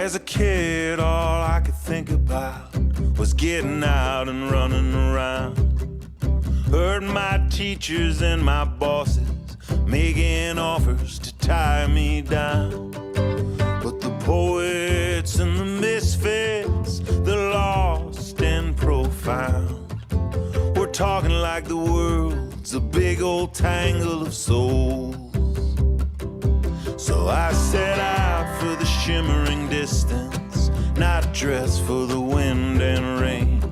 As a kid, all I could think about was getting out and running around. Heard my teachers and my bosses making offers to tie me down. But the poets and the misfits, the lost and profound, we're talking like the world's a big old tangle of souls. So I set out for the shimmering distance, not dressed for the wind and rain,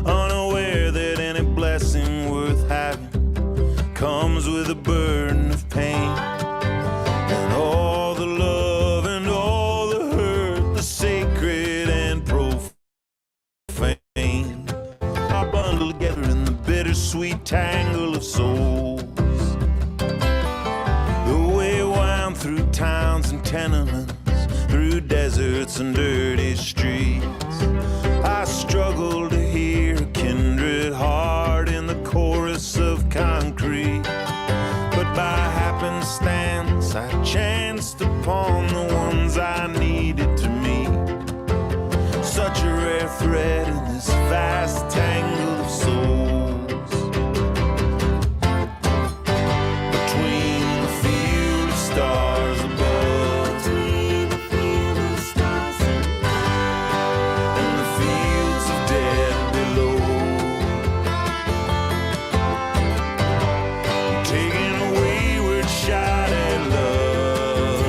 unaware that any blessing worth having comes with a burden of pain. And all the love and all the hurt, the sacred and profane, are bundled together in the bittersweet tangle of souls. The way wound through towns and tenements, through deserts and dirty streets, I struggle to hear a kindred heart in the chorus of concrete. But by happenstance I chanced upon the ones I needed to meet. Such a rare thread in this vast tangle of souls. Between the field of stars above, between the field of stars above, and the fields of dead below, taking a wayward shot at love,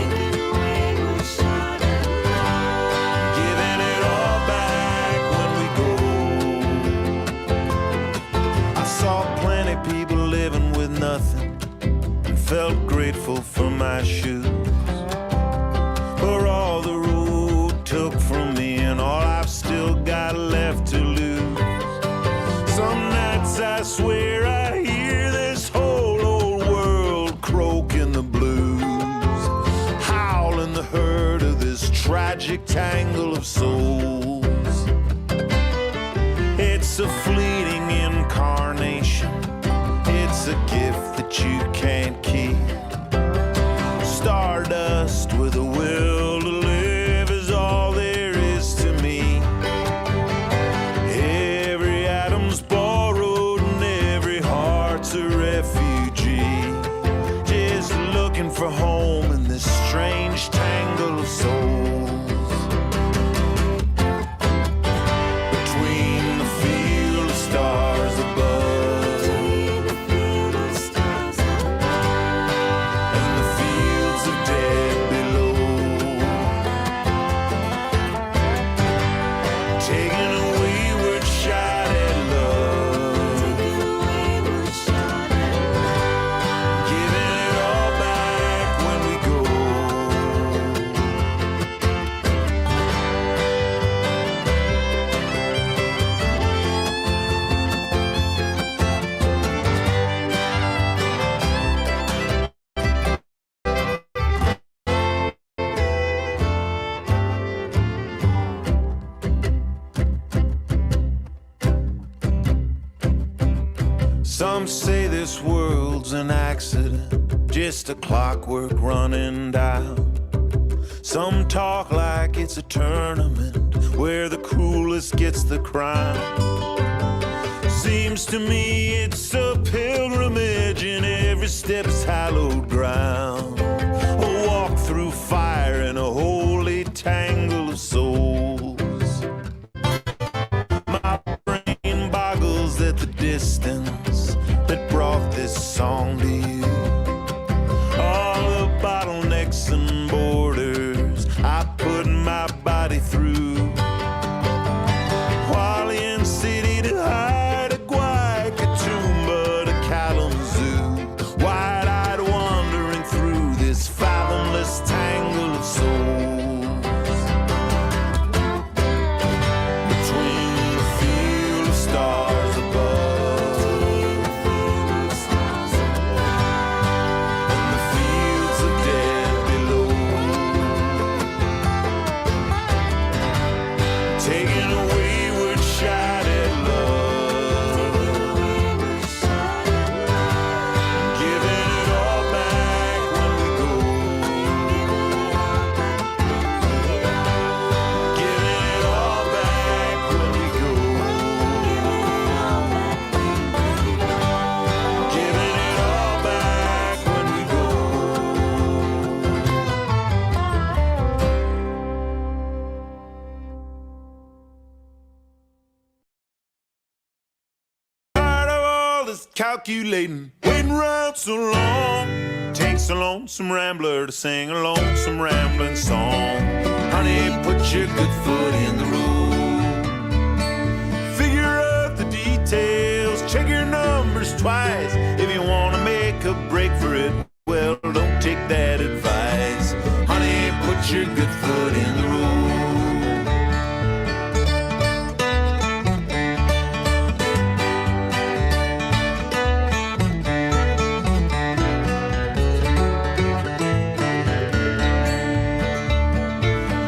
giving it all back when we go. I saw plenty people living with nothing and felt grateful for my shoes, for all the road took from me and all I've still got left to lose. Some nights I swear I hear this whole old world croaking the blues, howling the hurt of this tragic tangle of souls. It's a fleeting incarnation, it's a gift that you can't keep. Stardust with a will to live is all there is to me. Every atom's borrowed and every heart's a refugee, just looking for home in this strange tangle of souls. Between the field of stars above, and the fields of dead below, taking a wayward shot at love, giving it all back when we go. Some say this world's an accident, just a clockwork running down. Some talk like it's a tournament where the coolest gets the crown. Seems to me it's a pilgrimage and every step's hallowed ground. A walk through fire in a holy tangle of souls. My brain boggles at the distance that brought this song to you. All the bottlenecks and borders I put my body through. Hualien City to hide a Guaycatumba to Kalamazoo, wide-eyed wandering through this fathomless tangle of souls. Between the field of stars above, calculating, waiting around so long. Takes a lonesome rambler to sing a lonesome rambling song. Honey, put your good foot in the road. Figure out the details, check your numbers twice. If you want to make a break for it, well, don't take that advice. Honey, put your good foot in the road.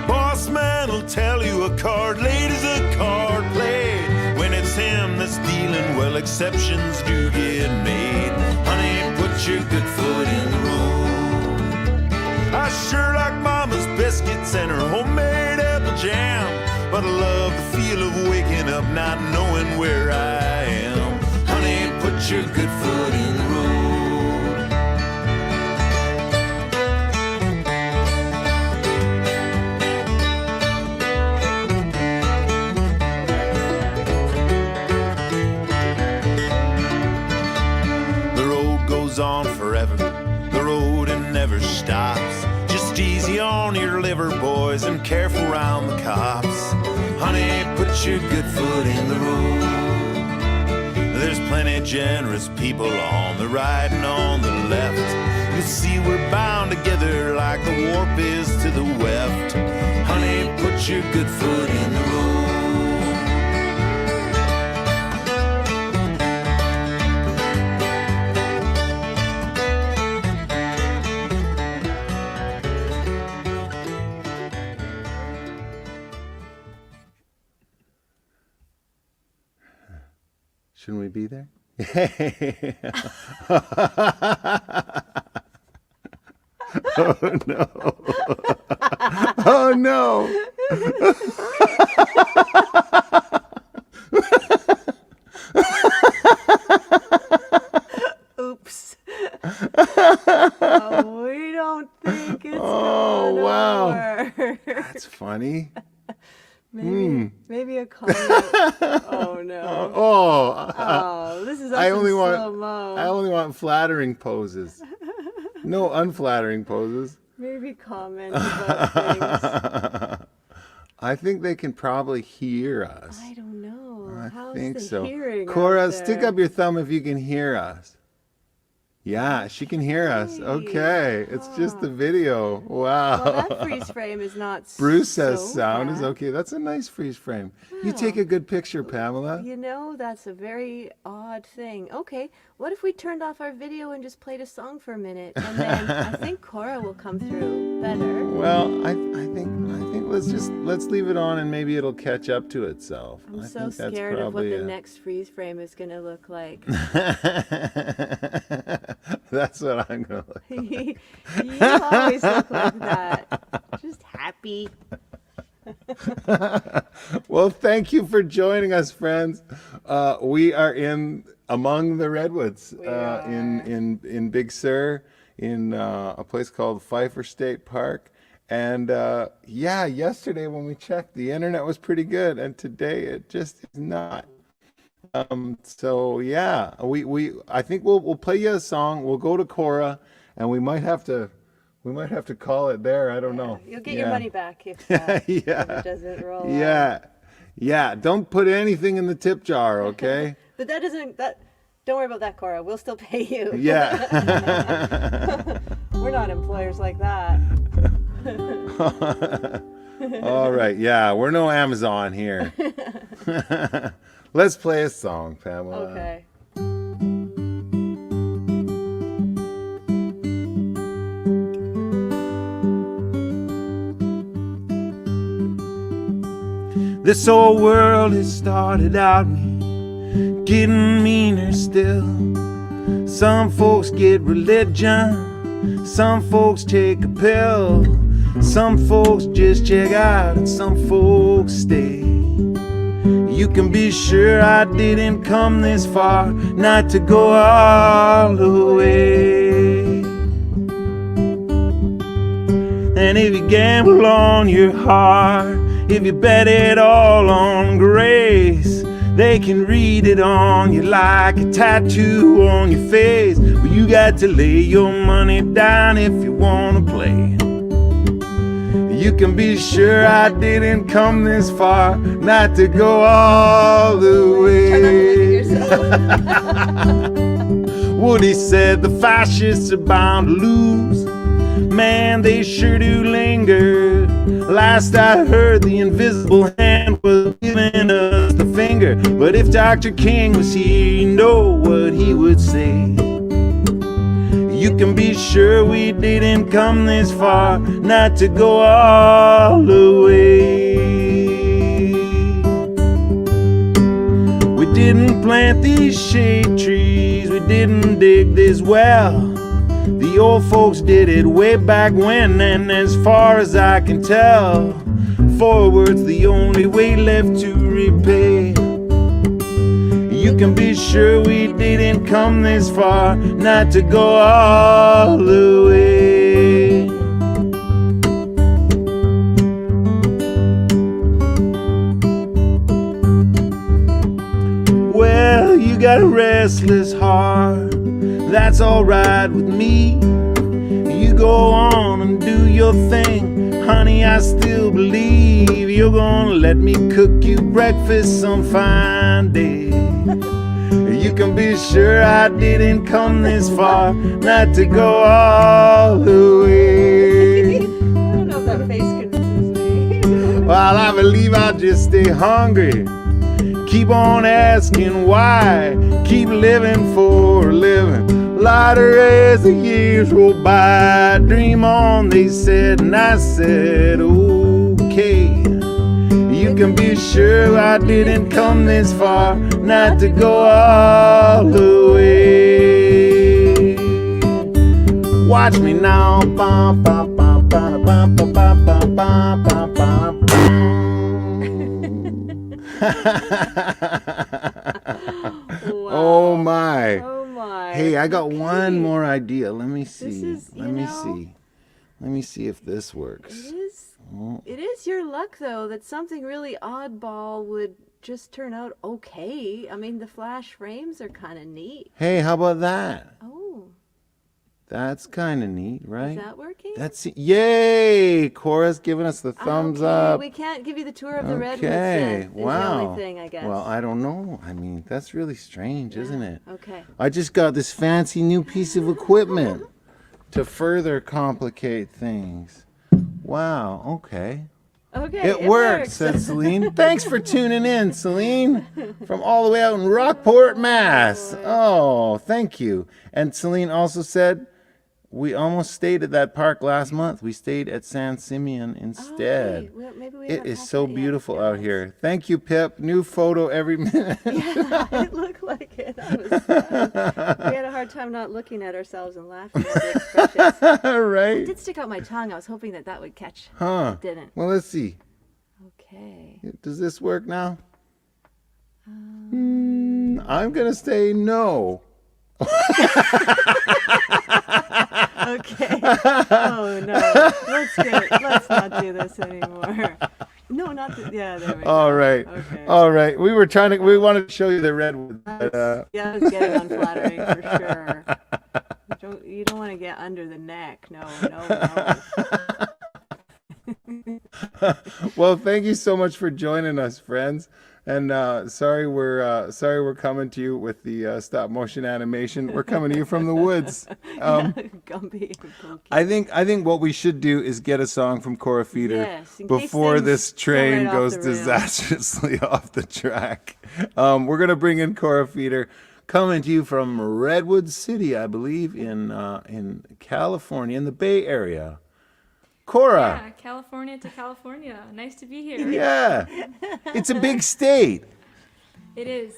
Boss man will tell you a card laid is a card played. When it's him that's dealing, well, exceptions do get made. Honey, put your good foot in the road. I sure like Mama's biscuits and her homemade apple jam, but I love the feel of waking up not knowing where I am. Honey, put your good foot in the road. The road goes on forever, the road it never stops. Just easy on your liver, boys, and careful round the cops. Honey, put your good foot in the road. There's plenty of generous people on the right and on the left. You'll see we're bound together like the warp is to the weft. Honey, put your good foot in the road. Shouldn't we be there? Oh no. Oh no. Oops. Oh, we don't think it's gonna work. That's funny. Maybe a comment. Oh no. This is I only slow-mo. want flattering poses. No unflattering poses. Maybe comment about things. I think they can probably hear us. I don't know. I think so. Hearing Kora, out stick there? up your thumb if you can hear us. Yeah, she can hear us. Okay, it's just the video. Wow. Well, that freeze frame is not Bruce says so sound is bad. okay. That's a nice freeze frame. You take a good picture, Pamela. You know, that's a very odd thing. Okay, what if we turned off our video and just played a song for a minute, and then I think Kora will come through better. Well, I think let's leave it on and maybe it'll catch up to itself. I'm I so think that's scared of what probably the next freeze frame is going to look like. That's what I'm gonna look. You always look like that. Just happy. Well, thank you for joining us, friends. We are among the redwoods in Big Sur, in a place called Pfeiffer State Park. And yesterday when we checked, the internet was pretty good, and today it just is not. So yeah, I think we'll play you a song. We'll go to Kora, and we might have to call it there. I don't know. You'll get your money back if it doesn't roll out. Yeah. Don't put anything in the tip jar, okay? But don't worry about that, Kora. We'll still pay you. Yeah. We're not employers like that. All right. Yeah, we're no Amazon here. Let's play a song, Pamela. Okay. This old world has started out me, getting meaner still. Some folks get religion, some folks take a pill, some folks just check out, and some folks stay. You can be sure I didn't come this far not to go all the way. And if you gamble on your heart, if you bet it all on grace, They can read it on you like a tattoo on your face, but you got to lay your money down if you wanna play. You can be sure I didn't come this far not to go all the way. Woody said the fascists are bound to lose. Man, they sure do linger. Last I heard, the invisible hand was giving us the finger. But if Dr. King was here, you know what he would say. You can be sure we didn't come this far not to go all the way. We didn't plant these shade trees, we didn't dig this well. The old folks did it way back when, and as far as I can tell, forward's the only way left to repay. You can be sure we didn't come this far not to go all the way. Well, you got a restless heart, that's alright with me. You go on and do your thing, honey, I still believe you're gonna let me cook you breakfast some fine day. You can be sure I didn't come this far not to go all the way. I don't know if that face convinces me. Well, I believe I'll just stay hungry. Keep on asking why. Keep living for a living. Lighter as the years roll by. Dream on, they said, and I said, okay. You can be sure I didn't come this far not to go all the way. Watch me now. Bum, bum, bum, bum, bum, bum, bum, bum, bum, bum, bum. Wow. Oh my. Oh my. Hey, I got Okay. one more idea. Let me see. is, you Let me know- see. Let me see if this works. It is your luck, though, that something really oddball would just turn out okay. I mean, the flash frames are kind of neat. Hey, how about that? Oh, That's kind of neat, right? is that working? That's yay! Cora's giving us the thumbs Okay, up. We can't give you the tour of the redwoods. Okay, Then, is the wow. only thing, I guess. Well, I don't know. I mean, that's really strange, isn't it? Okay. I just got this fancy new piece of equipment to further complicate things. Wow, okay. Okay. It worked, said Celine. Thanks for tuning in, Celine, from all the way out in Rockport, Mass. Oh, thank you. And Celine also said, we almost stayed at that park last month. We stayed at San Simeon instead. Okay. Well, maybe we It haven't is passed so that yet. beautiful Yeah, out here. Thank you, Pip. New photo every minute. Yeah, it looked like it. That was fun. We had a hard time not looking at ourselves and laughing at the expressions. I Right? did stick out my tongue. I was hoping that would catch. Huh. It didn't. Well, let's see. Okay. Does this work now? I'm going to say no. Okay. Oh no. Let's not do this anymore. No, not the, yeah. There we go. All right. Okay. All right. We wanted to show you the redwood. But, Yeah, it's getting unflattering for sure. You don't want to get under the neck. No. well, thank you so much for joining us, friends. And sorry we're coming to you with the stop motion animation. We're coming to you from the woods. Gumby and Pokey. I think what we should do is get a song from Kora Feder Yes, in case before things this go train right off goes the rails. disastrously off the track. We're gonna bring in Kora Feder, coming to you from Redwood City, I believe, in California, in the Bay Area. Cora. Yeah, California to California. Nice to be here. Yeah. It's a big state. It is.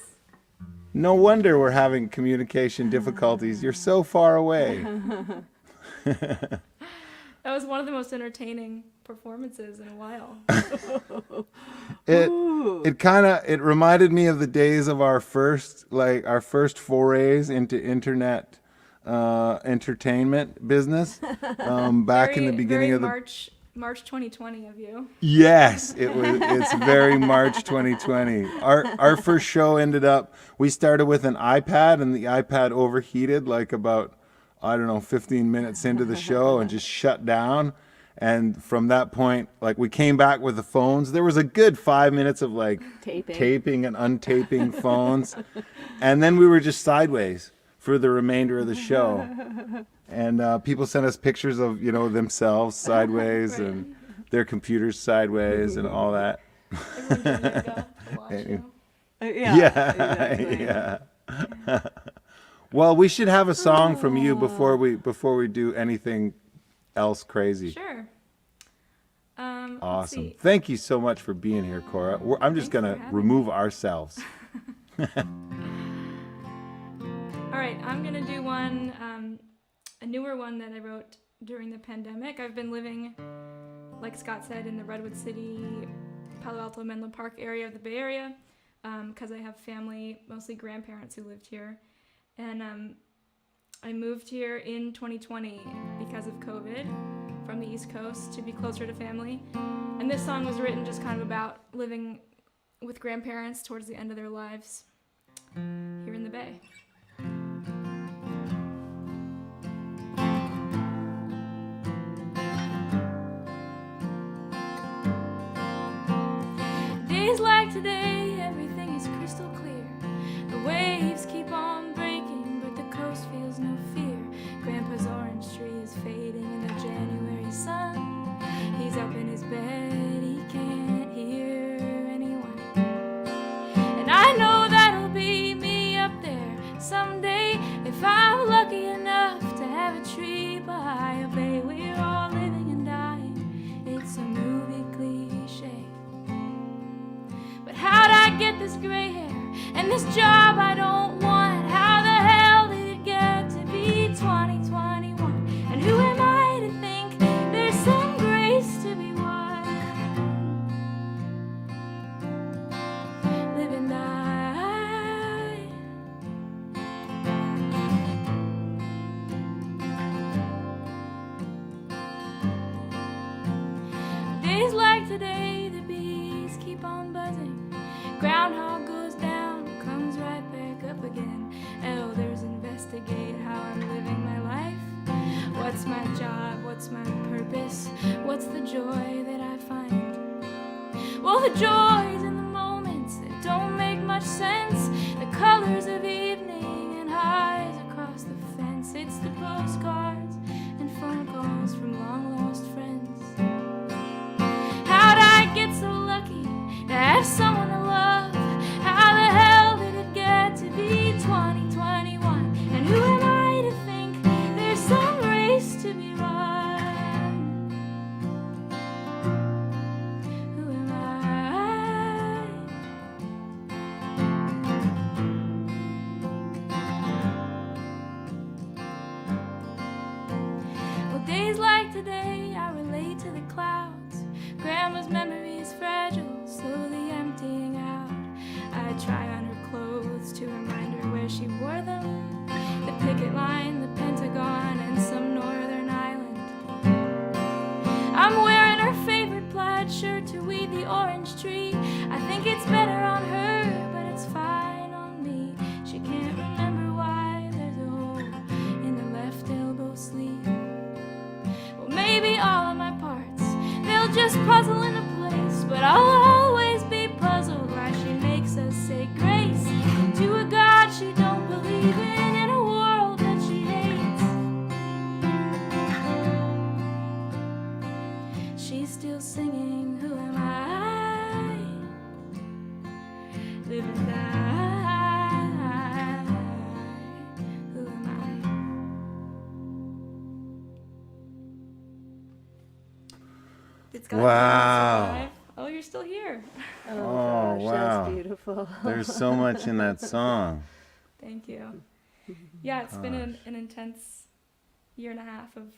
No wonder we're having communication difficulties. You're so far away. That was one of the most entertaining performances in a while. It reminded me of the days of our first forays into internet entertainment business back in the beginning very of the March March 2020 of you. Yes, it's very March 2020. Our first show we started with an iPad, and the iPad overheated like about, I don't know, 15 minutes into the show and just shut down. And from that point, like, we came back with the phones. There was a good 5 minutes of like taping and untaping phones. And then we were just sideways for the remainder of the show. And people sent us pictures of, themselves sideways Right. and their computers sideways and all that. Everyone gave it a go to watch you. Exactly. Yeah. Well, we should have a song from you before we do anything else crazy. Sure. Let's Awesome. see. Thank you so much for being here, Kora. I'm just Thanks going for to having remove ourselves. All right, I'm going to do one, a newer one that I wrote during the pandemic. I've been living, like Scott said, in the Redwood City, Palo Alto, Menlo Park area of the Bay Area, because I have family, mostly grandparents who lived here. And I moved here in 2020 because of COVID from the East Coast to be closer to family. And this song was written just kind of about living with grandparents towards the end of their lives here in the Bay. Days like today, everything is crystal clear. The waves keep on breaking, but the coast feels no fear. Grandpa's orange tree is fading in the January sun. He's up in his bed, he can't hear anyone. And I know that'll be me up there someday, if I'm lucky enough to have a tree by a bay. We're all living and dying, it's a movie cliche. But how'd I get this gray hair and this job I don't want? How the hell did it get to be 2021? And who am I to think there's some grace to be won? Live and die. Days like today, the bees keep on buzzing. Groundhog goes down, comes right back up again. Elders investigate how I'm living my life. What's my job? What's my purpose? What's the joy that I find? Well, the joy's in the moments that don't make much sense. The colors of evening and highs across the fence. It's the postcards and phone calls from long lost friends. How'd I get so lucky to have someone to love? How the hell did it get to be 2021? And who am I to think there's some race to be run? Who am I? Well, days like today, I relate to the clouds. Grandma's memory is fragile, slowly emptying out. I try on her clothes to remind her where she wore them. The picket line, the Pentagon, and some northern island. I'm wearing her favorite plaid shirt to weed the orange tree. I think it's better on her, but it's fine on me. She can't remember why there's a hole in her left elbow sleeve. Well, maybe all of my parts, they'll just puzzle into place, but I'll always be puzzled why she makes us say grace to a God she don't believe in a world that she hates. She's still singing, who am I? Live and die. Who am I? Did Scott Wow. survive? Oh, you're still here. Oh, Oh, gosh, wow. that's beautiful. There's so much in that song. Thank you. Yeah, it's been an intense year and a half of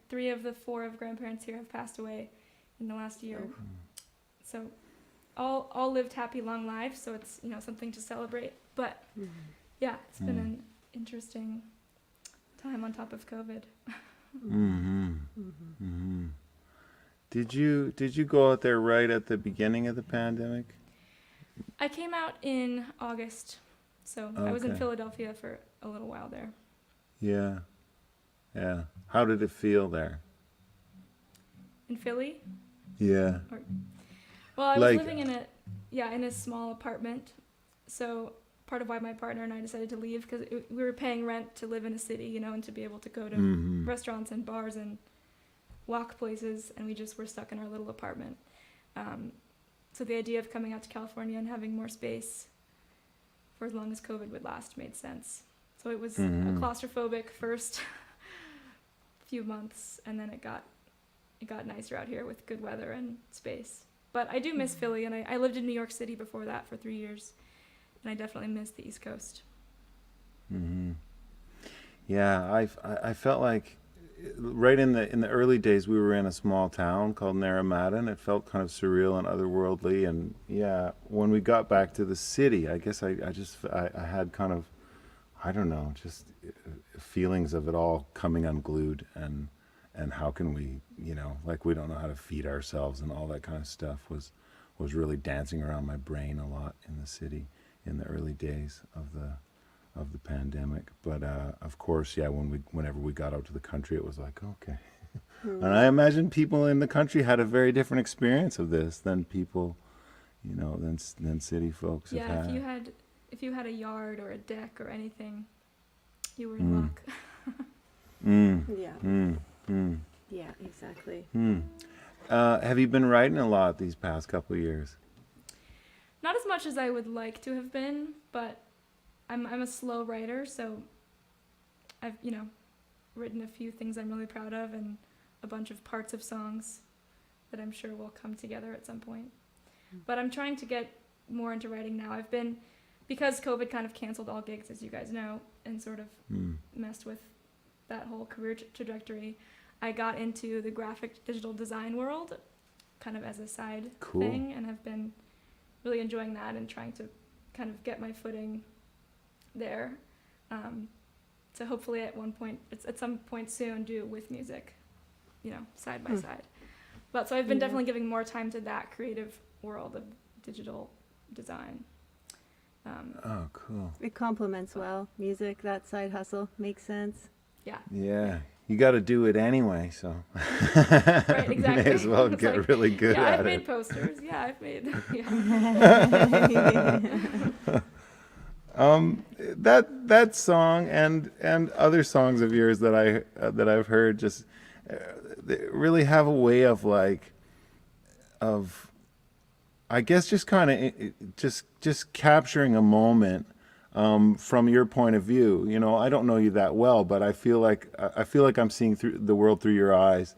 3 of the 4 of grandparents here have passed away in the last year. So all lived happy long lives, so it's something to celebrate. But yeah, it's been an interesting time on top of COVID. Did you go out there right at the beginning of the pandemic? I came out in August, so I was in Okay. Philadelphia for a little while there. Yeah. Yeah. How did it feel there? In Philly? Yeah. Well, I was Like- living in a small apartment. So part of why my partner and I decided to leave, because we were paying rent to live in a city, you know, and to be able to go to Mhm. restaurants and bars and walk places, and we just were stuck in our little apartment. So the idea of coming out to California and having more space for as long as COVID would last made sense. So it was a claustrophobic first few months, and then it got nicer out here with good weather and space. But I do miss Philly, and I lived in New York City before that for 3 years, and I definitely miss the East Coast. Mm-hmm. Yeah, I felt like right in the early days we were in a small town called Narragansett. It felt kind of surreal and otherworldly, and yeah, when we got back to the city, I guess I had kind of, I don't know, just feelings of it all coming unglued, and how can we, you know, like we don't know how to feed ourselves and all that kind of stuff was really dancing around my brain a lot in the city in the early days of the pandemic. But of course, yeah, whenever we got out to the country, it was like, okay. And I imagine people in the country had a very different experience of this than people, you know, than city folks have Yeah, had. if you had a yard or a deck or anything, you were in luck. Yeah. Yeah, exactly. Have you been writing a lot these past couple of years? Not as much as I would like to have been, but I'm a slow writer, so I've, you know, written a few things I'm really proud of and a bunch of parts of songs that I'm sure will come together at some point. But I'm trying to get more into writing now. Because COVID kind of canceled all gigs, as you guys know, and sort of messed with that whole career trajectory, I got into the graphic digital design world kind of as a side thing, and have been really enjoying that and trying to kind of get my footing there. So hopefully at some point soon do with music, you know, side by side. But so I've been definitely giving more time to that creative world of digital design. Oh, cool. It complements well. Music, that side hustle, makes sense. Yeah. Yeah. You got to do it anyway, so Right, exactly. may as well It's get like, really good yeah, at I've it. made posters. Yeah, I've made. Yeah. That song and other songs of yours that I've heard just they really have a way of I guess just kind of just capturing a moment from your point of view. You know, I don't know you that well, but I feel like I'm seeing through the world through your eyes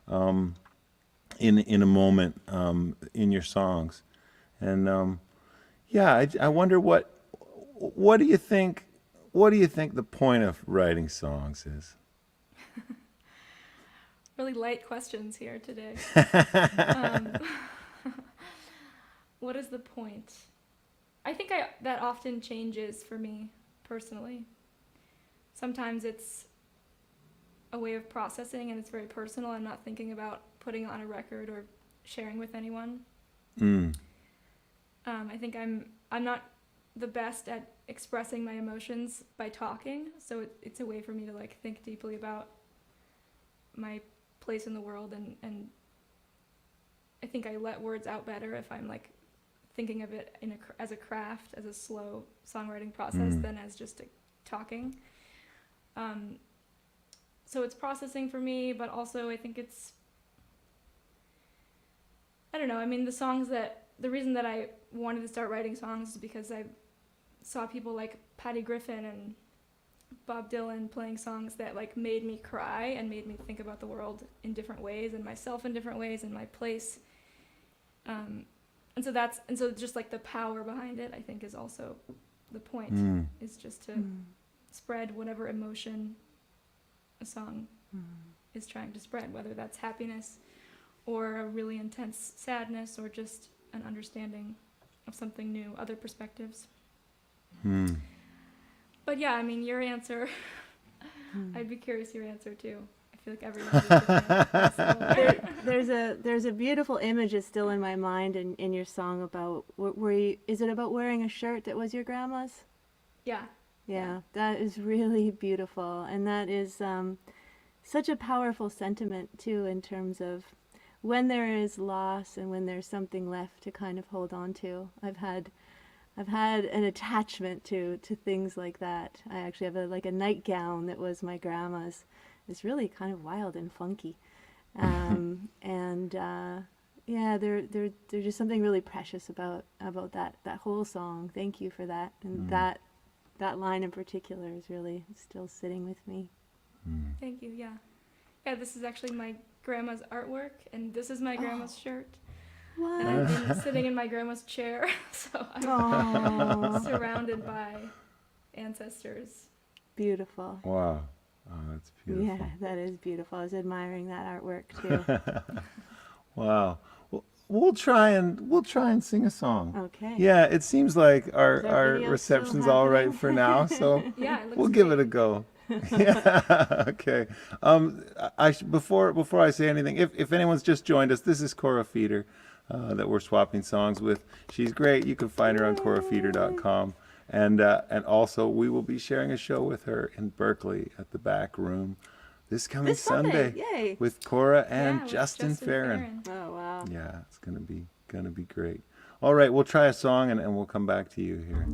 in a moment in your songs. And yeah, I wonder what do you think the point of writing songs is? Really light questions here today. What is the point? I think that often changes for me personally. Sometimes it's a way of processing and it's very personal. I'm not thinking about putting it on a record or sharing with anyone. I think I'm not the best at expressing my emotions by talking, so it's a way for me to like think deeply about my place in the world, and I think I let words out better if I'm like thinking of it as a craft, as a slow songwriting process than as just talking. So it's processing for me, but also I think it's, I don't know, I mean the reason that I wanted to start writing songs is because I saw people like Patty Griffin and Bob Dylan playing songs that like made me cry and made me think about the world in different ways and myself in different ways and my place. And so just like the power behind it, I think, is also the point, is just to spread whatever emotion a song is trying to spread, whether that's happiness or a really intense sadness or just an understanding of something new, other perspectives. But yeah, I mean, your answer, I'd be curious your answer too. feel like everyone needs a grandma. There's a beautiful image that's still in my mind in your song about is it about wearing a shirt that was your grandma's? Yeah. Yeah, that is really beautiful, and that is such a powerful sentiment too, in terms of when there is loss and when there's something left to kind of hold on to. I've had an attachment to things like that. I actually have a nightgown that was my grandma's. It's really kind of wild and funky, and yeah, there's just something really precious about that whole song. Thank you for that, and that line in particular is really still sitting with me. Thank you. Yeah. Yeah, this is actually my grandma's artwork, and this is my grandma's shirt. What? And I've been sitting in my grandma's chair, so I'm Oh, surrounded by ancestors. beautiful. Wow. Oh, that's beautiful. Yeah, that is beautiful. I was admiring that artwork too. Wow. Well, we'll try and sing a song. Okay. Yeah, it seems like Is our our video reception's still all right happening? for now, so Yeah, it looks we'll give it great. a go. Yeah. Okay. Before I say anything, if anyone's just joined us, this is Kora Feder that we're swapping songs with. She's great. You can find her on korafeder.com. And also we will be sharing a show with her in Berkeley at the Back Room this coming This Sunday. Yay. with Kora and Yeah, with Justin Farron. Oh wow. Yeah, it's gonna be great. All right, we'll try a song and we'll come back to you here.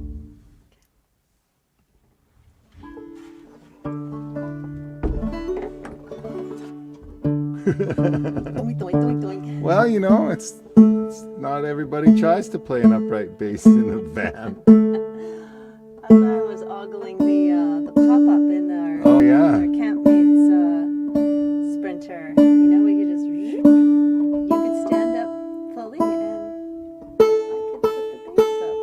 Doink, doink, doink, doink. Well, you know, it's not everybody tries to play an upright bass in a band. I thought I was ogling the pop-up in our, Oh, yeah. our campmates sprinter. You know, we could just you could stand up fully and I could put the bass up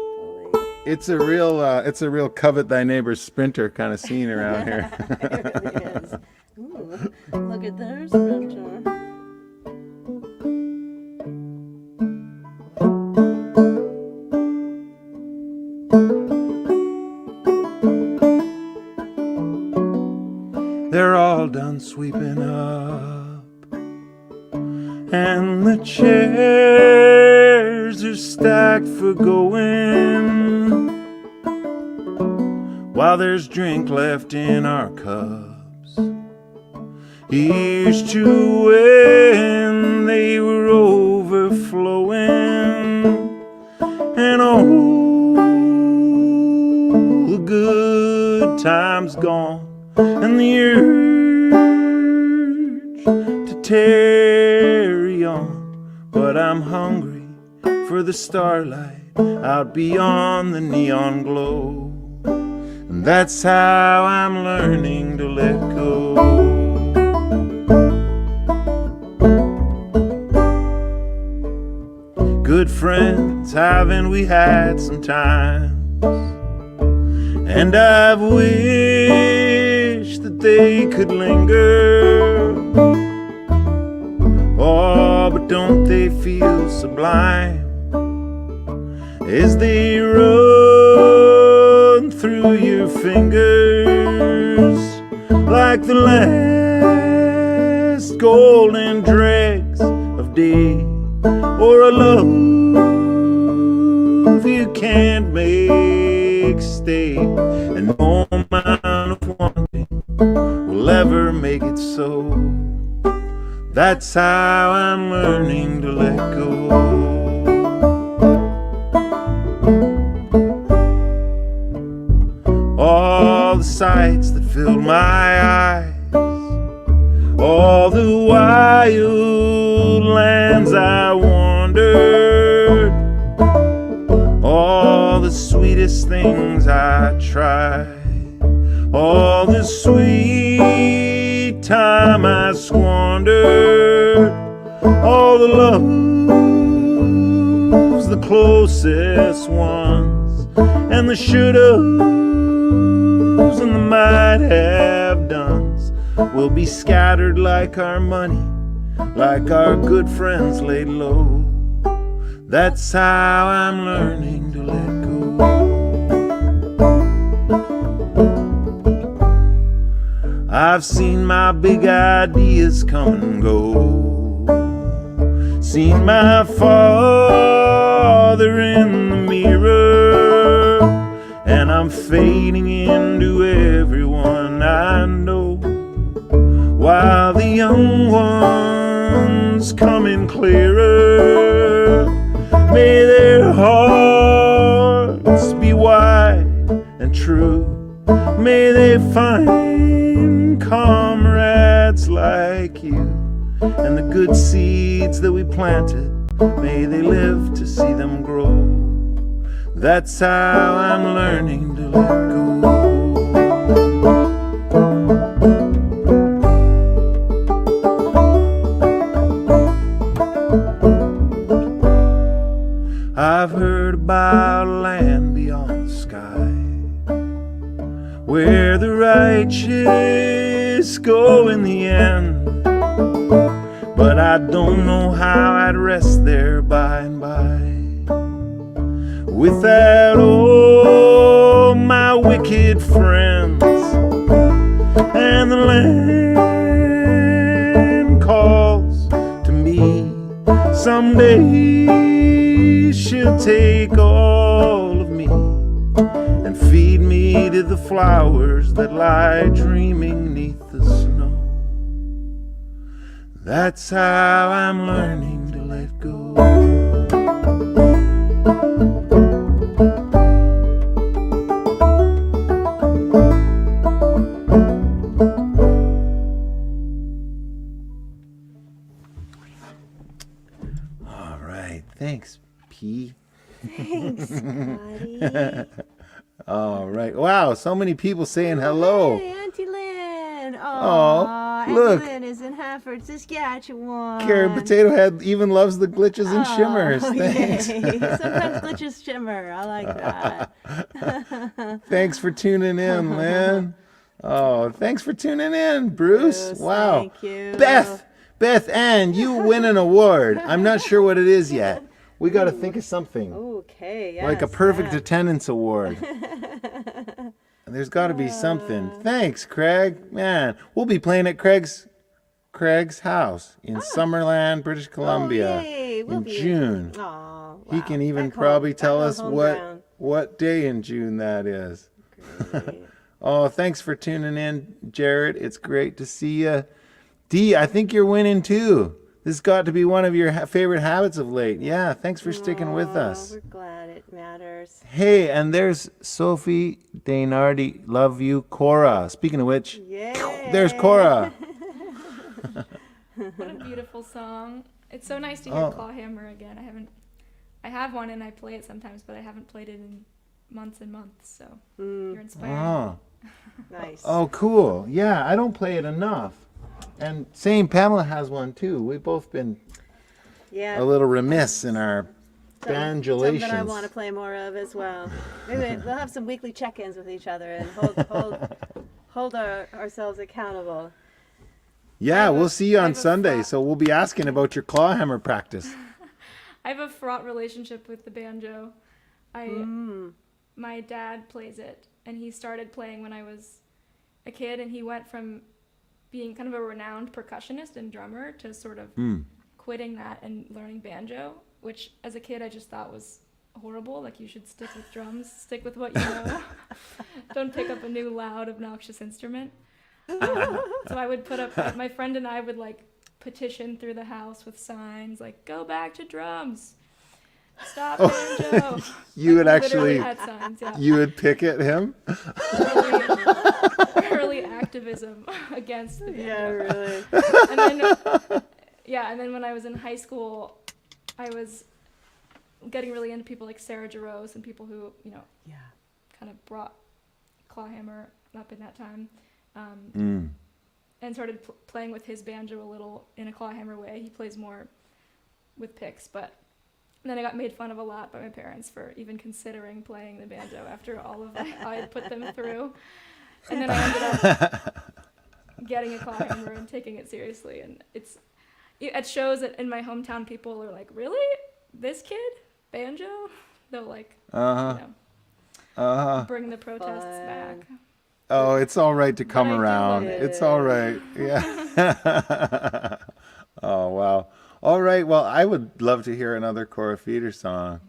fully. It's a real covet thy neighbor's sprinter kind of scene around here. It really is. Ooh, look at their sprinter. They're all done sweeping up, and the chairs are stacked for going, while there's drink left in our cups. Here's to when they were overflowing, and all the good times gone, and the urge to tarry on. But I'm hungry for the starlight out beyond the neon glow, and that's how I'm learning to let go. Good friends, haven't we had some times? And I've wished that they could linger. Oh, but don't they feel sublime as they run through your fingers like the last golden dregs of day, or a love you can't make stay, and no amount of wanting will ever make it so. That's how I'm learning to let go. All the sights that filled my eyes, all the wild lands I wandered, all the sweetest things I tried, all the sweet time I squandered, all the loves, the closest ones, and the should-haves and the might-have-dones will be scattered like our money, like our good friends laid low. That's how I'm learning to let go. I've seen my big ideas come and go, seen my father in the mirror, and I'm fading into everyone I know, while the young ones come in clearer. May their hearts be wide and true. May they find comrades like you, and the good seeds that we planted, may they live to see them grow. That's how I'm learning to let go. I've heard about a land beyond the sky, where the righteous go in the end. But I don't know how I'd rest there by and by, without all my wicked friends. And the land calls to me. Someday she'll take all of me and feed me to the flowers that lie dreaming 'neath the snow. That's how I'm learning to let go. All right, thanks, P. Thanks, buddy. All right. Wow, so many people saying hello. Hey, Auntie Lynn. Aw, Auntie look. Lynn is in Hanford, Saskatchewan. Carrot Potato Head even loves the glitches and shimmers. Oh, Thanks. yay. Sometimes glitches shimmer. I like that. Thanks for tuning in, Lynn. Oh, thanks for tuning in, Bruce. Bruce, Wow. thank you. Beth Ann, you win an award. I'm not sure what it is yet. We got to think of something. Okay, yes. Like a perfect attendance award. There's got to be something. Thanks, Craig. Man, we'll be playing at Craig's house in Summerland, British Columbia yay. We'll in be June. Aw, He wow. can even Back home. probably tell Back us home what ground. what day in June that is. Great. Oh, thanks for tuning in, Jared. It's great to see you. Dee, I think you're winning too. This has got to be one of your favorite habits of late. Yeah, thanks for sticking with us. We're glad it matters. Hey, and there's Sophie Dainardi. Love you, Kora. Speaking of which, Yay. there's Kora. What a beautiful song. It's so nice to hear Clawhammer again. I have one and I play it sometimes, but I haven't played it in months and months, so you're inspiring. Oh. Nice. Oh, cool. Yeah, I don't play it enough. And same, Pamela has one too. We've both been Yeah. a little remiss in our banjulations. Something I want to play more of as well. Maybe we'll have some weekly check-ins with each other and hold ourselves accountable. Yeah, we'll see you I on have a Sunday, thought. so we'll be asking about your clawhammer practice. I have a fraught relationship with the banjo. My dad plays it, and he started playing when I was a kid, and he went from being kind of a renowned percussionist and drummer to sort of quitting that and learning banjo, which as a kid I just thought was horrible. Like, you should stick with drums, stick with what you know. Don't pick up a new loud, obnoxious instrument. So I would put up, my friend and I would like petition through the house with signs like, go back to drums, stop banjo. You would We literally literally had signs, yeah. You would picket him? Early activism against the banjo. Yeah, really. And then, and then when I was in high school, I was getting really into people like Sarah Jarosz and people who, kind of brought clawhammer up in that time. And started playing with his banjo a little in a clawhammer way. He plays more with picks, but then I got made fun of a lot by my parents for even considering playing the banjo after all of that I had put them through. And then I ended up getting a clawhammer and taking it seriously. And it shows that in my hometown, people are like, really? This kid? Banjo? They'll like, bring the protests back. Oh, it's all right to come I do around. love it. It's all right. Yeah. Oh, wow. All right. Well, I would love to hear another Kora Feder song.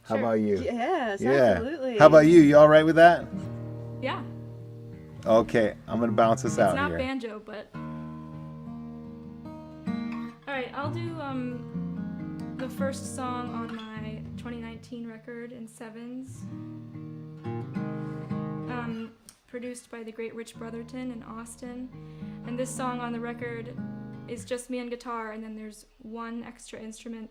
How Sure. about you? Yes, Yeah. absolutely. How about you? You all right with that? Yeah. Okay. I'm going to bounce us It's out not here. banjo, but. Alright, I'll do the first song on my 2019 record in sevens. Produced by the great Rich Brotherton in Austin. And this song on the record is just me and guitar, and then there's one extra instrument,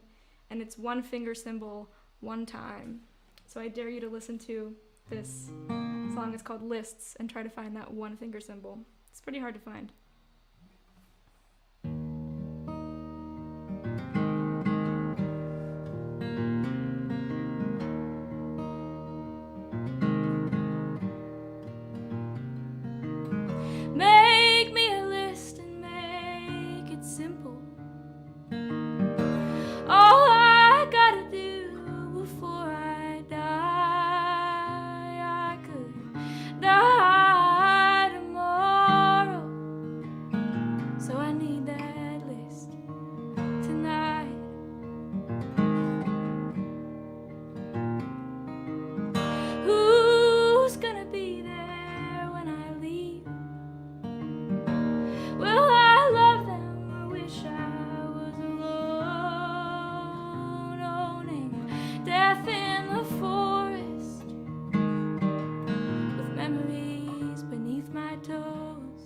and it's one finger cymbal, one time. So I dare you to listen to this song. It's called Lists, and try to find that one finger cymbal. It's pretty hard to find. Make me a list and make it simple. All I gotta do before I die, I could die tomorrow. So I need that list tonight. Who's gonna be there when I leave? Will I love them or wish I was alone, owning death in the forest, with memories beneath my toes?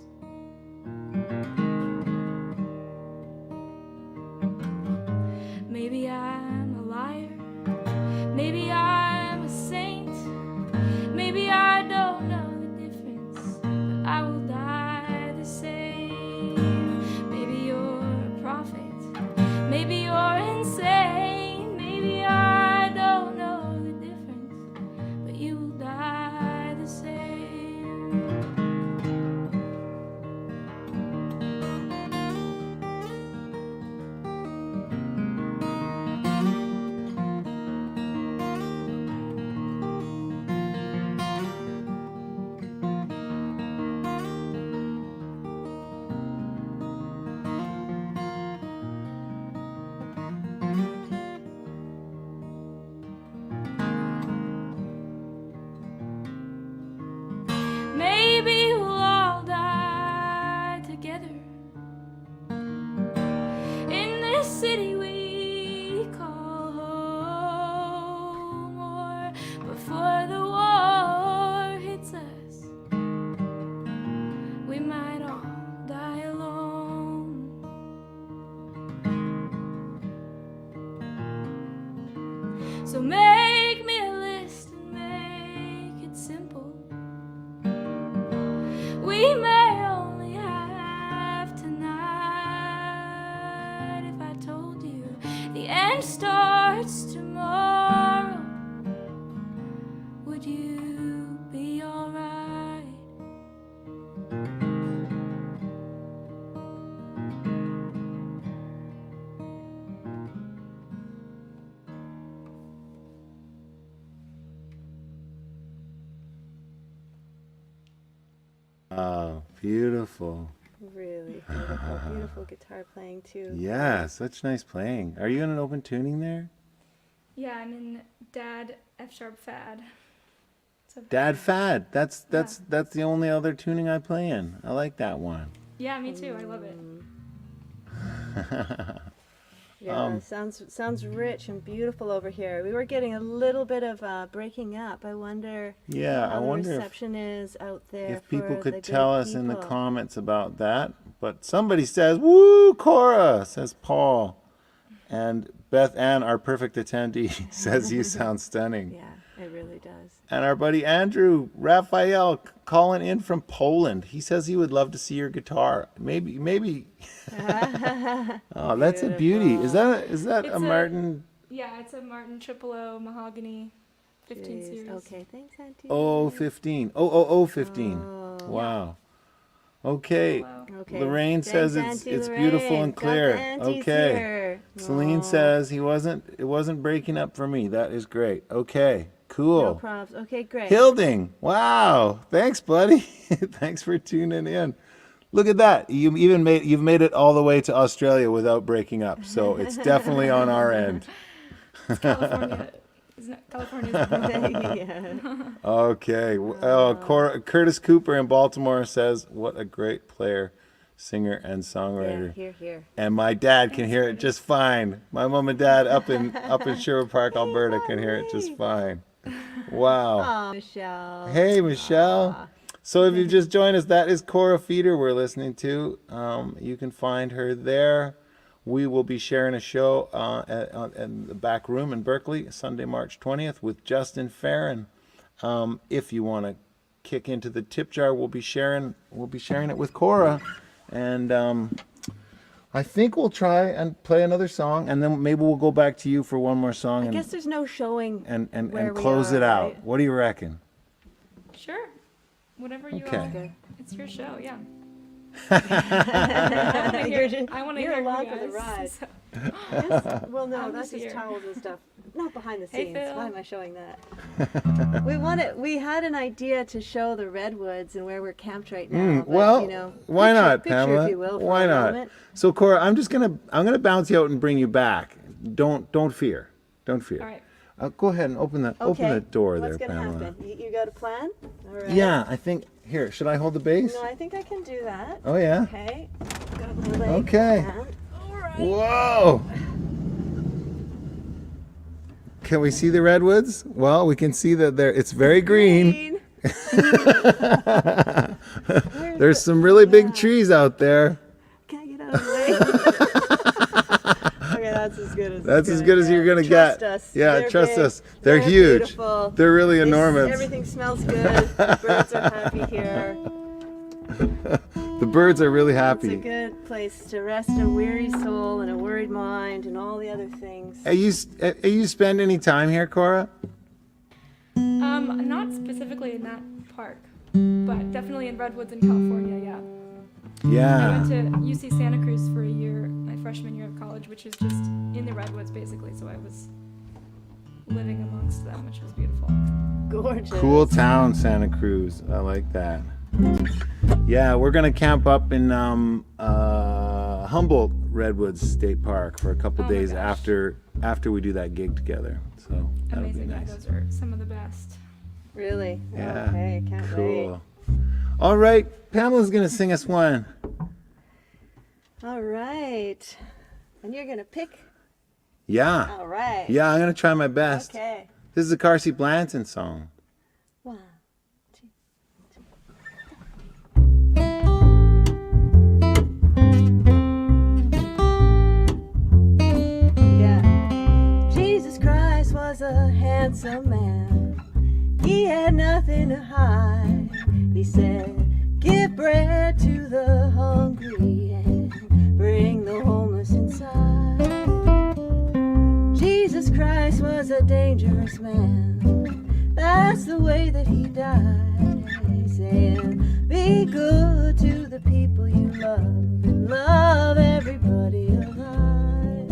Maybe I'm a liar, maybe I'm a saint, maybe I don't know the difference, but I will die the same. Maybe you're a prophet, maybe you're insane, maybe I don't know the difference, but you will die the same. Maybe we'll all die together in this city we call home, or before the war hits us, we might all die alone. So make me a list and make it simple. We may only have tonight. If I told you the end starts tomorrow, would you be alright? Oh, beautiful. Really beautiful, beautiful guitar playing too. Yeah, such nice playing. Are you in an open tuning there? Yeah, I'm in Dad F sharp Fad. So, Dad Fad. That's the only other tuning I play in. I like that one. yeah, me too. I love it. Yeah, sounds rich and beautiful over here. We were getting a little bit of breaking up. I wonder Yeah, how I the wonder reception is out there. if people for could the tell good us in the people. comments about that. But somebody says, "Woo, Kora," says Paul. And Beth Ann, our perfect attendee, says you sound stunning. Yeah, it really does. And our buddy Andrew Raphael calling in from Poland. He says he would love to see your guitar. Maybe. Oh, that's a beauty. Is that It's a Martin? Yeah, it's a Martin Triple O mahogany 15 Jeez. series. Okay, thanks, Auntie. 15. Oh, 15. Oh. Wow. Okay. Hello. Okay. Lorraine Thanks, says Auntie it's beautiful Lorraine. and Got clear. the aunties Okay. here. Celine Aw. says it wasn't breaking up for me. That is great. Okay. Cool. No problems. Okay, great. Hilding. Wow. Thanks, buddy. Thanks for tuning in. Look at that. You've made it all the way to Australia without breaking up. So it's definitely on our end. It's California. Isn't it? California's Yeah. Okay. Curtis Cooper in Baltimore says, "What a great player, singer, and Yeah, songwriter." here. And my dad can hear it just fine. My mom and dad up in Sherwood Park, Alberta, can hear it just fine. Wow. Oh, Michelle. Hey, Michelle. So if you've just joined us, that is Kora Feder we're listening to. You can find her there. We will be sharing a show in the back room in Berkeley, Sunday, March 20th, with Justin Farron. If you want to kick into the tip jar, we'll be sharing it with Kora. And I think we'll try and play another song, and then maybe we'll go back to you for one more song I guess there's no showing and where we close are, it out. right? What do you reckon? Sure. Whatever you Okay. Okay. It's your show, yeah. You're I want to you're hear along you for the guys. ride. Yes. Well, no, I'm that's just just here. towels and stuff. Not behind the Hey, scenes. Phil. Why am I showing that? We had an idea to show the redwoods and where we're camped right now. but, Well, you know, why not, picture, Pamela? if you will, for Why a not? moment. So, Cora, I'm gonna bounce you out and bring you back. Don't fear. Don't fear. All right. Go ahead and open the door What's there, gonna Pamela. happen? You got a plan? All right. Yeah, I think. Here, should I hold the bass? No, I think I can do that. Oh yeah. Okay. Got my leg Okay. down. All right. Whoa. Can we see the redwoods? Well, we can see that it's very green. There's some really big trees out there. Can I get out of the way? Okay, that's as good as That's it's as good as you're gonna Trust get. us. Yeah, They're trust big. us. They're huge. Beautiful. They're really enormous. Everything smells good. The birds are happy here. The birds are really It's a happy. good place to rest a weary soul and a worried mind and all the other things. Are you spend any time here, Cora? Not specifically in that park, but definitely in Redwoods in California, yeah. I Yeah. went to UC Santa Cruz for a year, my freshman year of college, which is just in the Redwoods basically, so I was living amongst them, which was beautiful. Gorgeous. Cool town, Santa Cruz. I like that. Yeah, we're gonna camp up in Humboldt Redwoods State Park for a couple Oh my days gosh. after we do that gig together. So that'll be Amazing, yeah, nice. those are some of the best. Really? Yeah. Okay, can't wait. Cool. All right, Pamela's gonna sing us one. All right. And you're going to pick? Yeah. All right. Yeah, I'm gonna try my best. Okay. This is a Carsey Blanton song. 1, 2. Yeah. Jesus Christ was a handsome man. He had nothing to hide. He said, "Give bread to the hungry and bring the homeless inside." Jesus Christ was a dangerous man. That's the way that he died. Saying, "Be good to the people you love and love everybody alive."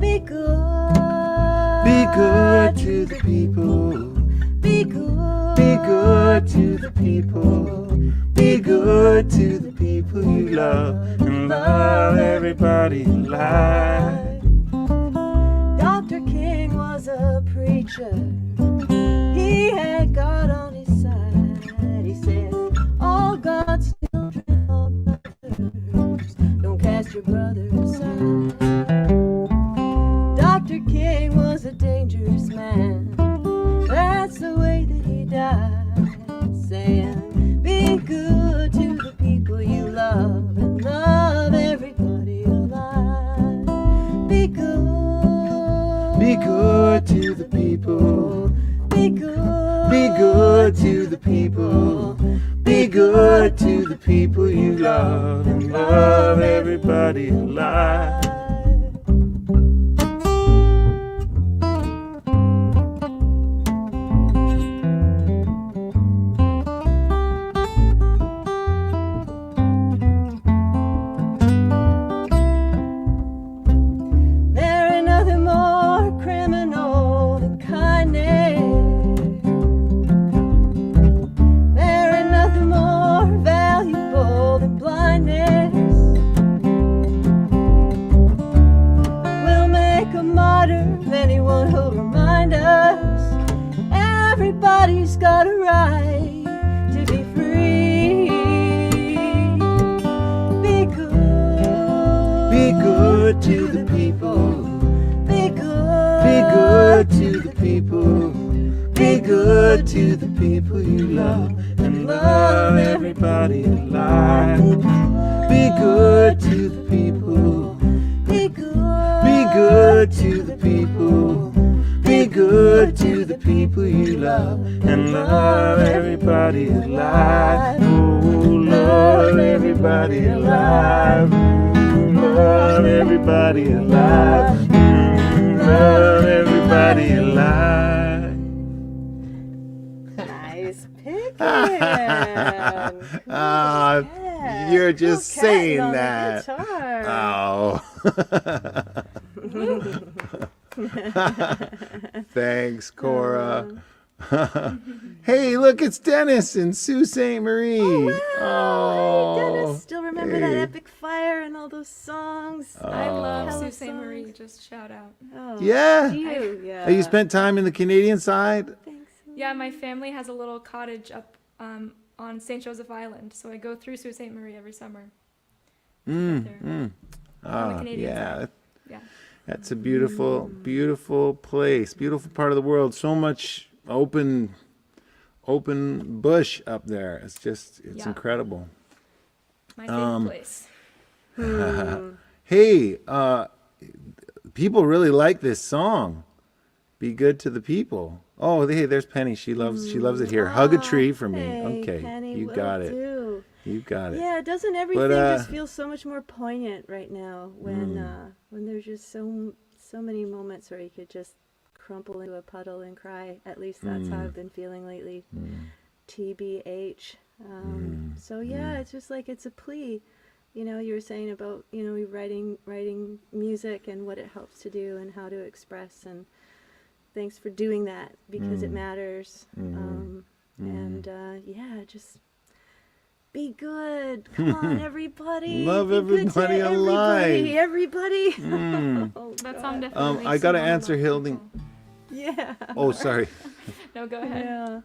Be good. Be good to the people. Be good. Be good to the people. Be good to the people you love and love everybody alive. Dr. King was a preacher. He had God on his side. He said, "All God's children are brothers. Don't cast your brother aside." Dr. King was a dangerous man. That's the way that he died. Saying, "Be good to the people you love and love everybody alive." Be good. Be good to the people. Be good. Be good to the people. Be good to the people you love and love everybody alive. There ain't nothing more criminal than kindness. good to the people. Be good to the people. Be good to the people you love, and love everybody alive. Be good to the people. Be good to the people. Be good to the people you love, and love everybody alive. Oh, love everybody alive. Love everybody alive. Love everybody alive. Nice picking. You're just saying on the that. guitar. Oh. Thanks, Kora. Hey, look, it's Dennis and Sault Ste. Marie. Oh, hey, Dennis, still remember that epic fire and all those songs? I love Hella Sault Ste. Marie. songs. Just shout out. Oh, Yeah. do you? Yeah. You spent time in the Canadian side? Thanks. Yeah, my family has a little cottage up on St. Joseph Island, so I go through Sault Ste. Marie every summer. On the Canadian side. Yeah. That's a beautiful, beautiful place, beautiful part of the world. So much open bush up there. It's Yeah. incredible. My favorite place. Hey, people really like this song. Be good to the people. Oh, hey, there's Penny. She loves it here. Hug a tree for me. Hey, Okay, Penny, you will got it. do. You got it. Yeah, doesn't everything But, just feel so much more poignant right now when there's just so many moments where you could just crumple into a puddle and cry. At least that's how I've been feeling lately. TBH. So yeah, it's just like it's a plea. You know, you were saying about, you know, writing music and what it helps to do and how to express, and thanks for doing that because it matters. Yeah, just be good. Come on, everybody. Love Be good to everybody alive. Everybody. Oh, that song definitely. I makes gotta me wanna answer love Hilding. people. Yeah. Oh, sorry. No, go ahead. Yeah.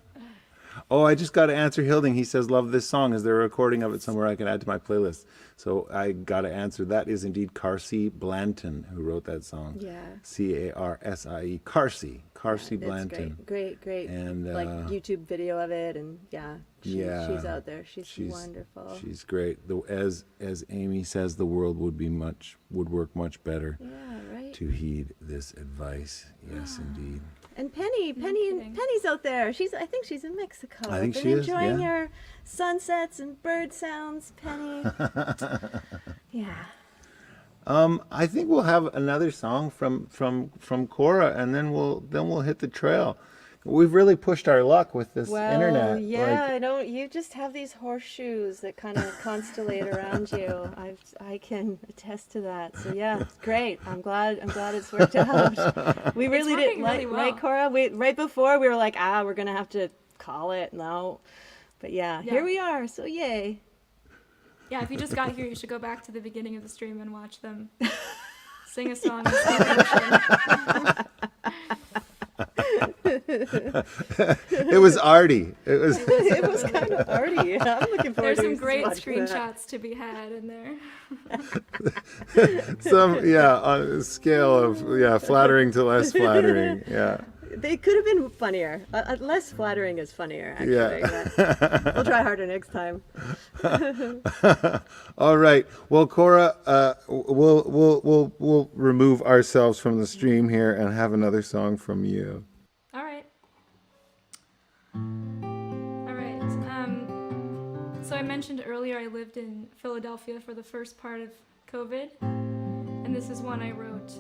Oh, I just got to answer Hilding. He says, love this song. Is there a recording of it somewhere I can add to my playlist? So I got to answer. That is indeed Carsie Blanton who wrote that song. Yeah. Carsie. Carsie It's Blanton. great. And, like YouTube video of it, and she's out there. She's wonderful. She's great. As Amy says, the world would work much better Yeah, right. to heed this advice. Yes, indeed. And Penny's out there. I think she's in Mexico. I think Been she is, enjoying yeah. your sunsets and bird sounds, Penny. Yeah. I think we'll have another song from Kora, and then we'll hit the trail. We've really pushed our luck with this internet. Yeah, I don't. You just have these horseshoes that kind of constellate around you. I can attest to that. So yeah, it's great. I'm glad it's worked out. We really did, working really well. right, Kora? Right before we were like, we're gonna have to call it now. But yeah, here we are. So yay. Yeah, if you just got here, you should go back to the beginning of the stream and watch them sing a song in slow motion. It was arty. It was kind of arty. I'm looking forward There's to some great watching that. screenshots to be had in there. on a scale of flattering to less flattering. Yeah. They could have been funnier. Less flattering is funnier, actually. Yeah. But we'll try harder next time. All right. Well, Kora, we'll remove ourselves from the stream here and have another song from you. All right. So I mentioned earlier I lived in Philadelphia for the first part of COVID, and this is one I wrote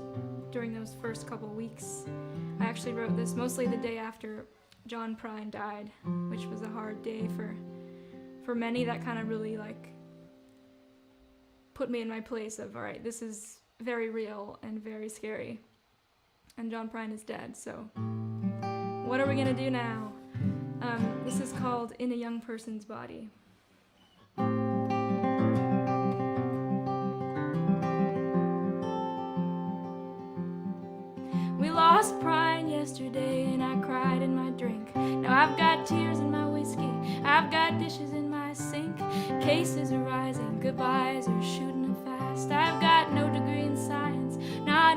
during those first couple weeks. I actually wrote this mostly the day after John Prine died, which was a hard day for many. That kind of really put me in my place of, all right, this is very real and very scary, and John Prine is dead, so what are we gonna do now? This is called In a Young Person's Body. We lost Prine yesterday and I cried in my drink. Now I've got tears in my whiskey, I've got dishes in my sink. Cases are rising, goodbyes are shooting fast. I've got no degree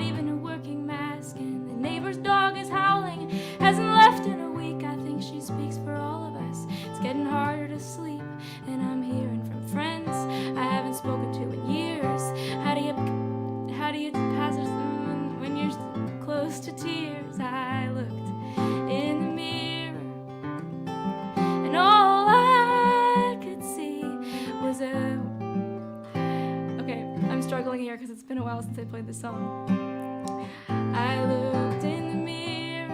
not even a working mask. And the neighbor's dog is howling, hasn't left in a week. I think she speaks for all of us. It's getting harder to sleep, and I'm hearing from friends I haven't spoken to in years. How do you pass it when you're close to tears? I looked in the mirror, and all I could see was okay, I'm struggling here because it's been a while since I played this song. I looked in the mirror,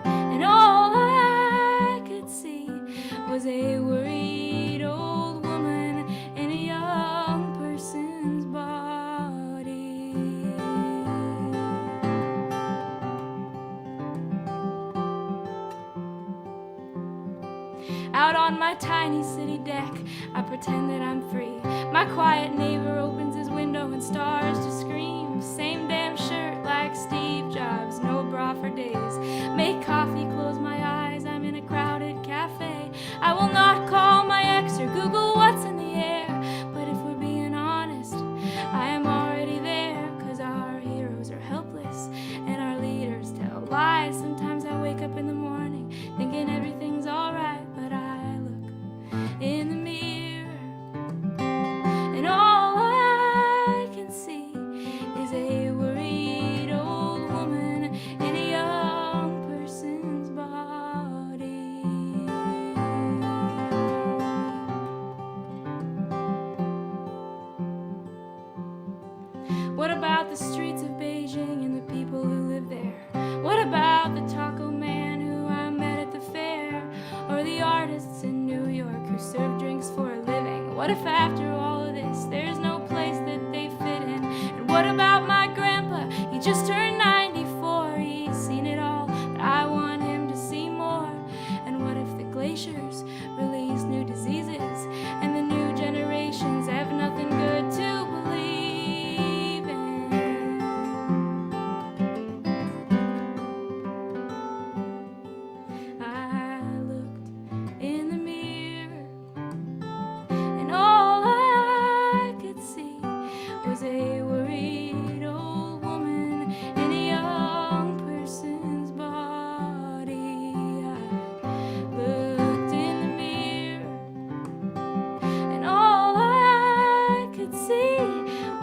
and all I could see was a worried old woman in a young person's body. Out on my tiny city deck, I pretend that I'm free. My quiet neighbor opens his window and starts to scream. Same damn shirt like Steve Jobs, no bra for days. Make coffee, close my eyes, I'm in a crowded cafe. I will not call my ex or Google what's in the air. But if we're being honest, I am already there. Cause our heroes are helpless and our leaders tell lies. Sometimes I wake up in the morning thinking everything's alright, but I look in the mirror, and all I can see is a worried old woman in a young person's body. What about the streets of Beijing and the people who live there? What about the taco man who I met at the fair? Or the artists in New York who serve drinks for a living? What if after all of this there's no place that they fit in? And what about my grandpa? He just turned 94. He's seen it all, but I want him to see more. And what if the glaciers release new diseases and the new generations have nothing good to believe in? I looked in the mirror, and all I could see was a worried old woman in a young person's body. I looked in the mirror, and all I could see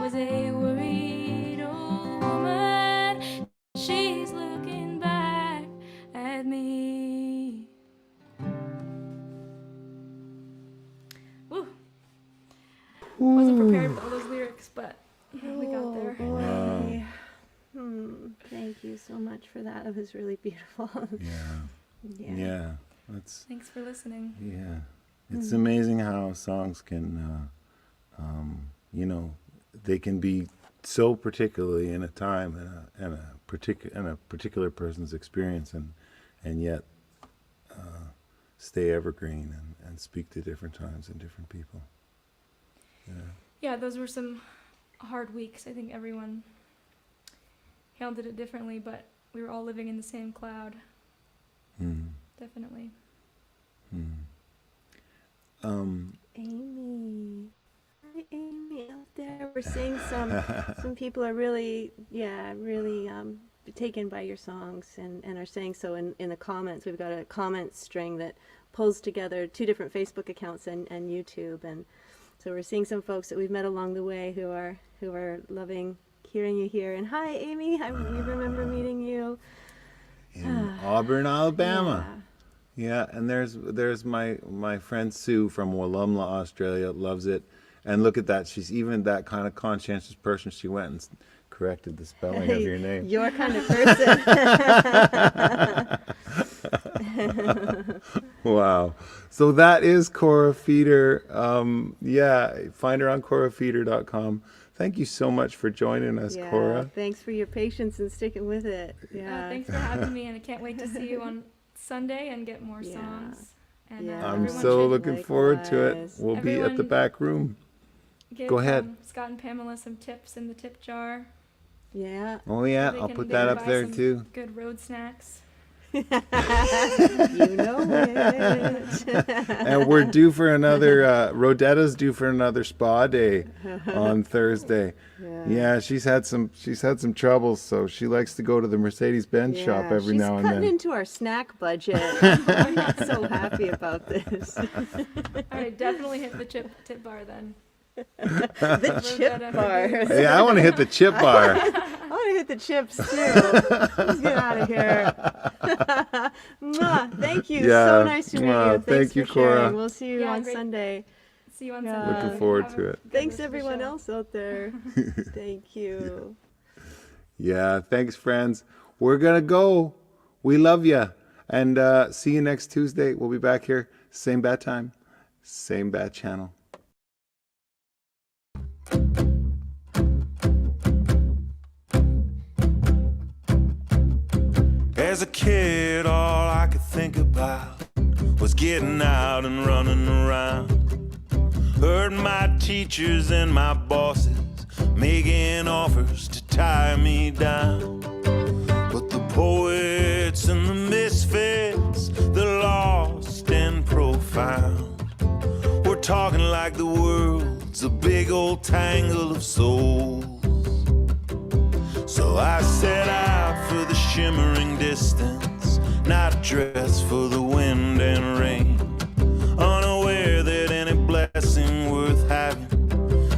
was a worried old woman. She's looking back at me. Woo. Wasn't prepared for all those lyrics, but we got there. Boy. Thank you so much for that. It was really beautiful. Yeah. That's Thanks for listening. yeah. It's amazing how songs can, they can be so particularly in a time and a particular person's experience, and yet stay evergreen and speak to different times and different people. Yeah, those were some hard weeks. I think everyone handled it differently, but we were all living in the same cloud. Definitely. Amy. Hi, Amy out there. We're seeing some people are really taken by your songs and are saying so in the comments. We've got a comment string that pulls together 2 different Facebook accounts and YouTube, and so we're seeing some folks that we've met along the way who are loving hearing you here. And hi, Amy. We remember meeting you In Auburn, Alabama. Yeah, and there's my friend Sue from Wollumla, Australia, loves it. And look at that, she's even that kind of conscientious person. She went and corrected the spelling of your name. Your kind of person. Wow. So that is Kora Feder. Find her on korafeder.com. Thank you so much for joining us, Kora. Thanks for your patience and sticking with it. Thanks for having me, and I can't wait to see you on Sunday and get more songs. And I'm so looking forward to it. We'll be at the back room. Go ahead. Scott and Pamela some tips in the tip jar. Yeah. Oh yeah, I'll put that up there too. Good road snacks. You know it. And we're due for another, Rodetta's due for another spa day on Thursday. Yeah, she's had some troubles, so she likes to go to the Mercedes-Benz shop every now and She's then. cutting into our snack budget. I'm not so happy about this. All right, definitely hit the tip bar then. The chip bar. Yeah, I want to hit the chip bar. I want to hit the chips too. Let's get out of here. Mwah, thank you. Yeah, So nice to meet mwah, you. Thanks thank you, for sharing. Cora. We'll see you Yeah, on great. Sunday. See you on Yeah. Sunday. Looking forward Have to a it. good Thanks rest of the everyone show. else out there. Thank you. Yeah, thanks, friends. We're going to go. We love you. And see you next Tuesday. We'll be back here. Same bat time, same bat channel. As a kid, all I could think about was getting out and running around. Heard my teachers and my bosses making offers to tie me down. But the poets and the misfits, the lost and profound, we're talking like the world's a big old tangle of souls. So I set out for the shimmering distance, not dressed for the wind and rain, unaware that any blessing worth having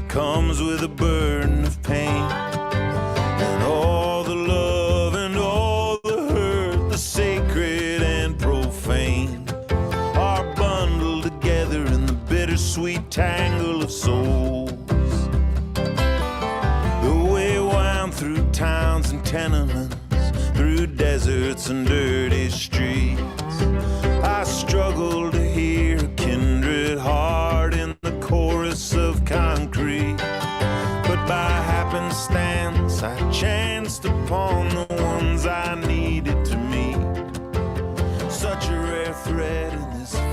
comes with a burden of pain. And all the love and all the hurt, the sacred and profane, are bundled together in the bittersweet tangle of souls. The way wound through towns and tenements, through deserts and dirty streets.